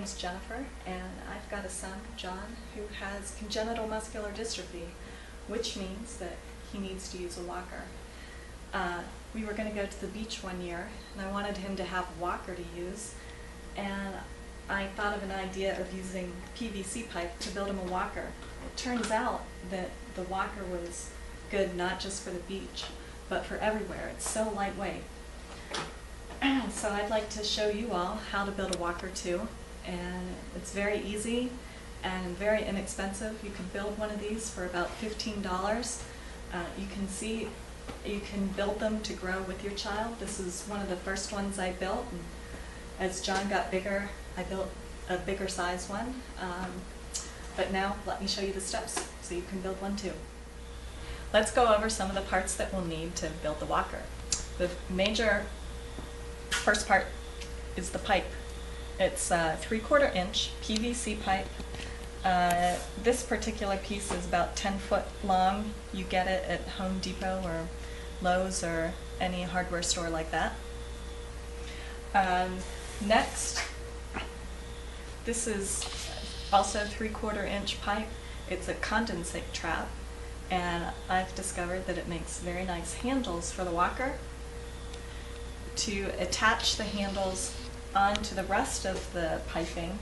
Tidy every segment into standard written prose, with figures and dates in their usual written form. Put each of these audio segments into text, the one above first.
name's Jennifer, and I've got a son, John, who has congenital muscular dystrophy, which means that he needs to use a walker. We were going to go to the beach one year, and I wanted him to have a walker to use, and I thought of an idea of using PVC pipe to build him a walker. It turns out that the walker was good not just for the beach, but for everywhere. It's so lightweight. So I'd like to show you all how to build a walker too, and it's very easy and very inexpensive. You can build one of these for about $15. You can build them to grow with your child. This is one of the first ones I built, and as John got bigger, I built a bigger size one. But now let me show you the steps so you can build one too. Let's go over some of the parts that we'll need to build the walker. The major first part is the pipe. It's a 3/4 inch PVC pipe. This particular piece is about 10 foot long. You get it at Home Depot or Lowe's or any hardware store like that. Next, this is also 3/4 inch pipe. It's a condensate trap, and I've discovered that it makes very nice handles for the walker. To attach the handles onto the rest of the piping,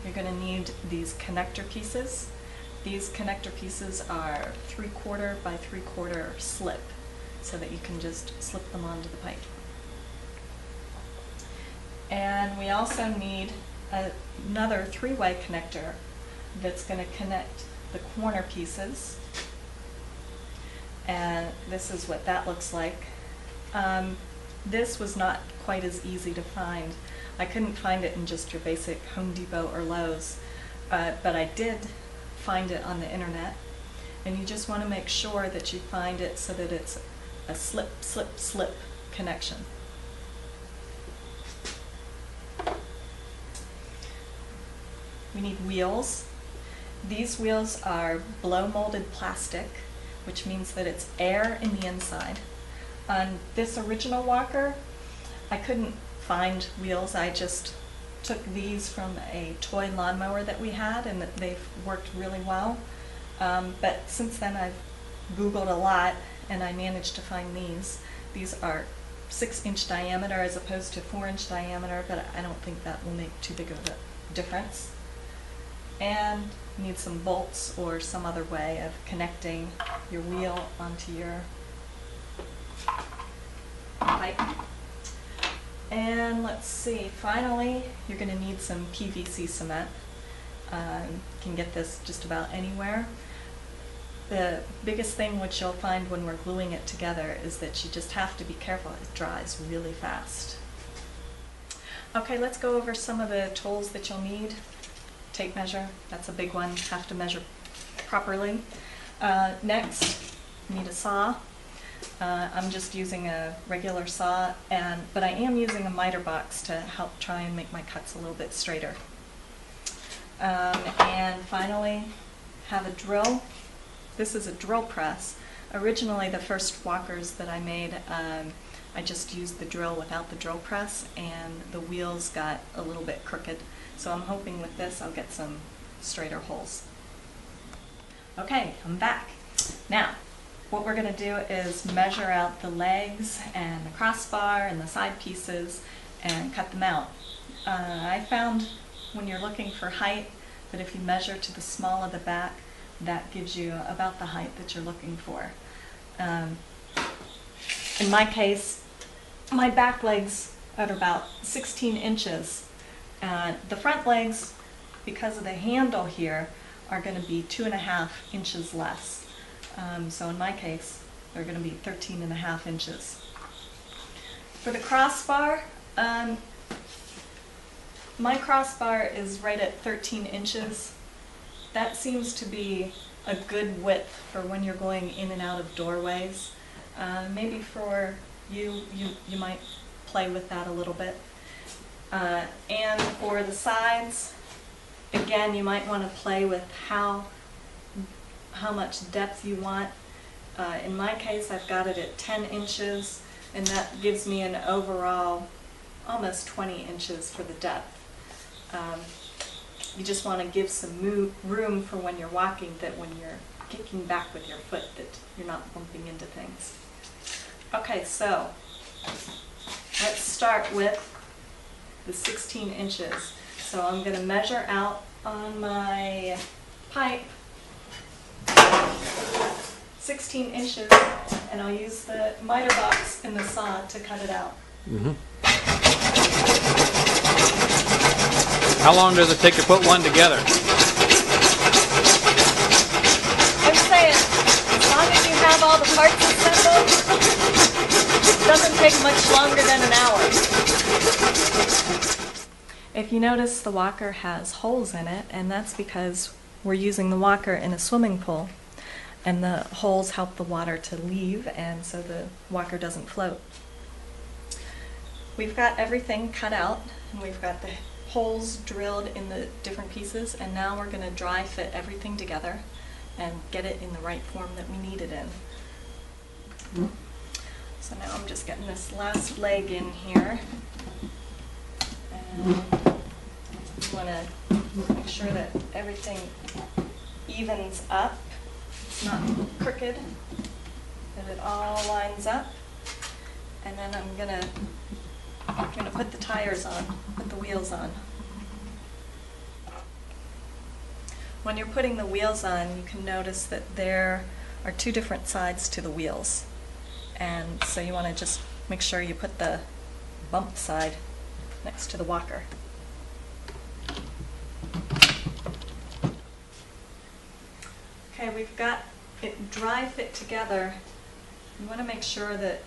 you're going to need these connector pieces. These connector pieces are 3/4 by 3/4 slip, so that you can just slip them onto the pipe. And we also need another 3-way connector that's going to connect the corner pieces. And this is what that looks like. This was not quite as easy to find. I couldn't find it in just your basic Home Depot or Lowe's, but I did find it on the internet. And you just want to make sure that you find it so that it's a slip, slip, slip connection. We need wheels. These wheels are blow molded plastic, which means that it's air in the inside. On this original walker, I couldn't find wheels. I just took these from a toy lawnmower that we had, and they've worked really well. But since then I've Googled a lot, and I managed to find these. These are 6-inch diameter as opposed to 4-inch diameter, but I don't think that will make too big of a difference. And you need some bolts or some other way of connecting your wheel onto your pipe. And let's see, finally, you're going to need some PVC cement. You can get this just about anywhere. The biggest thing which you'll find when we're gluing it together is that you just have to be careful. It dries really fast. Okay, let's go over some of the tools that you'll need. Tape measure, that's a big one, have to measure properly. Next, you need a saw. I'm just using a regular saw, but I am using a miter box to help try and make my cuts a little bit straighter. And finally, have a drill. This is a drill press. Originally, the first walkers that I made, I just used the drill without the drill press, and the wheels got a little bit crooked. So I'm hoping with this I'll get some straighter holes. Okay, I'm back. Now, what we're going to do is measure out the legs and the crossbar and the side pieces and cut them out. I found when you're looking for height that if you measure to the small of the back, that gives you about the height that you're looking for. In my case, my back legs are about 16 inches. The front legs, because of the handle here, are going to be 2.5 inches less. So in my case, they're going to be 13.5 inches. For the crossbar, my crossbar is right at 13 inches. That seems to be a good width for when you're going in and out of doorways. Maybe for you might play with that a little bit. And for the sides, again, you might want to play with how much depth you want. In my case, I've got it at 10 inches, and that gives me an overall almost 20 inches for the depth. You just want to give some room for when you're walking, that when you're kicking back with your foot that you're not bumping into things. Okay, so let's start with the 16 inches. So I'm going to measure out on my pipe 16 inches, and I'll use the miter box in the saw to cut it out. Mm-hmm. How long does it take to put one together? I'm saying, as long as you have all the parts assembled, it doesn't take much longer than an hour. If you notice, the walker has holes in it, and that's because we're using the walker in a swimming pool, and the holes help the water to leave, and so the walker doesn't float. We've got everything cut out, and we've got the holes drilled in the different pieces, and now we're going to dry fit everything together and get it in the right form that we need it in. So now I'm just getting this last leg in here, and you want to make sure that everything evens up, it's not crooked, that it all lines up. And then I'm gonna put the tires on, put the wheels on. When you're putting the wheels on, you can notice that there are two different sides to the wheels. And so you want to just make sure you put the bump side next to the walker. Okay, we've got it dry fit together. You want to make sure that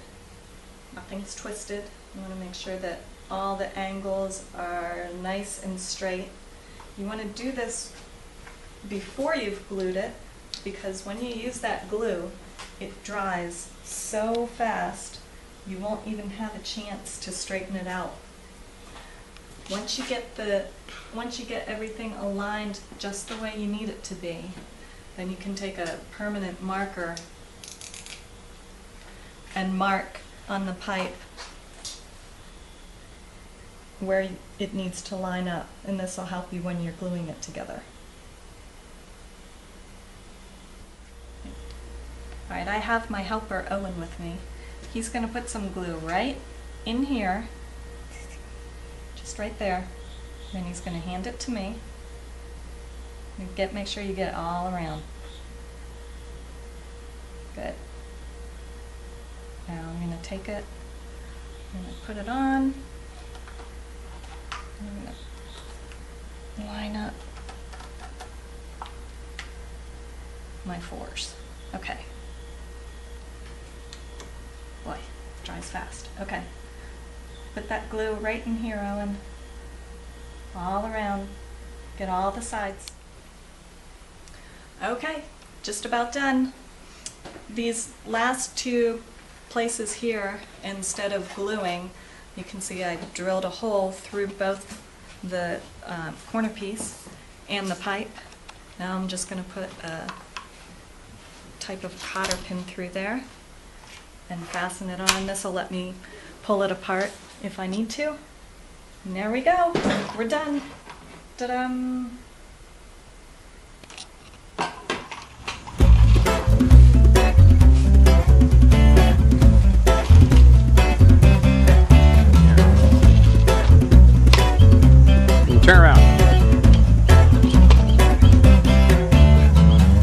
nothing's twisted. You want to make sure that all the angles are nice and straight. You want to do this before you've glued it, because when you use that glue, it dries so fast you won't even have a chance to straighten it out. Once you get everything aligned just the way you need it to be, then you can take a permanent marker and mark on the pipe where it needs to line up, and this will help you when you're gluing it together. Alright, I have my helper Owen with me. He's going to put some glue right in here, just right there. Then he's going to hand it to me. Make sure you get it all around. Good. Now I'm going to take it, I'm going to put it on. I'm going to line up my fours. Okay. Boy, it dries fast. Okay. Put that glue right in here, Owen. All around. Get all the sides. Okay, just about done. These last two places here, instead of gluing, you can see I drilled a hole through both the corner piece and the pipe. Now I'm just going to put a type of cotter pin through there and fasten it on. This will let me pull it apart if I need to. And there we go. We're done. Ta-dam! Turn around.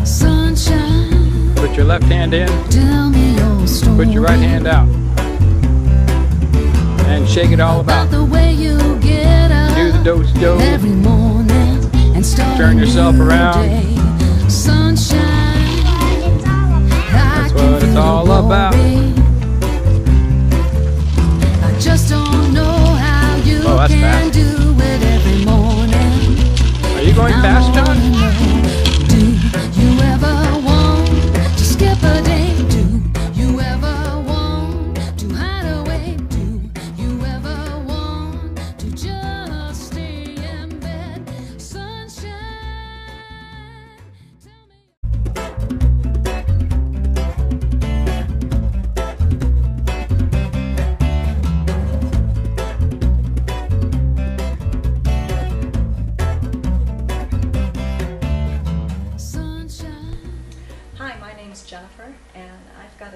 Sunshine, Put your left hand in. tell me your story. Put your right hand out. And shake it all about. The way you get up Do the do-do. every morning and start Turn yourself a new around. day. Sunshine, That's what it's all about. I just don't know how you Oh, that's can fast. do it every morning. Are you going fast, John? Do you ever want to skip a day? Do you ever want to hide away? Do you ever want to just stay in bed? Sunshine, tell me.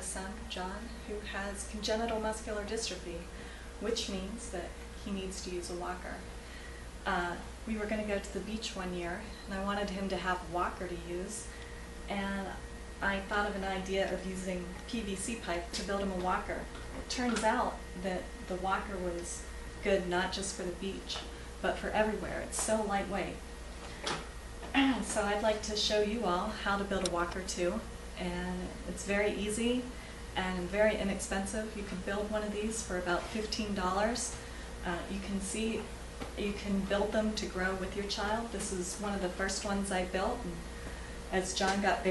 a son, John, who has congenital muscular dystrophy, which means that he needs to use a walker. We were going to go to the beach one year, and I wanted him to have a walker to use, and I thought of an idea of using PVC pipe to build him a walker. It turns out that the walker was good not just for the beach, but for everywhere. It's so lightweight. So I'd like to show you all how to build a walker too, and it's very easy and very inexpensive. You can build one of these for about $15. You can build them to grow with your child. This is one of the first ones I built, and as John got bigger,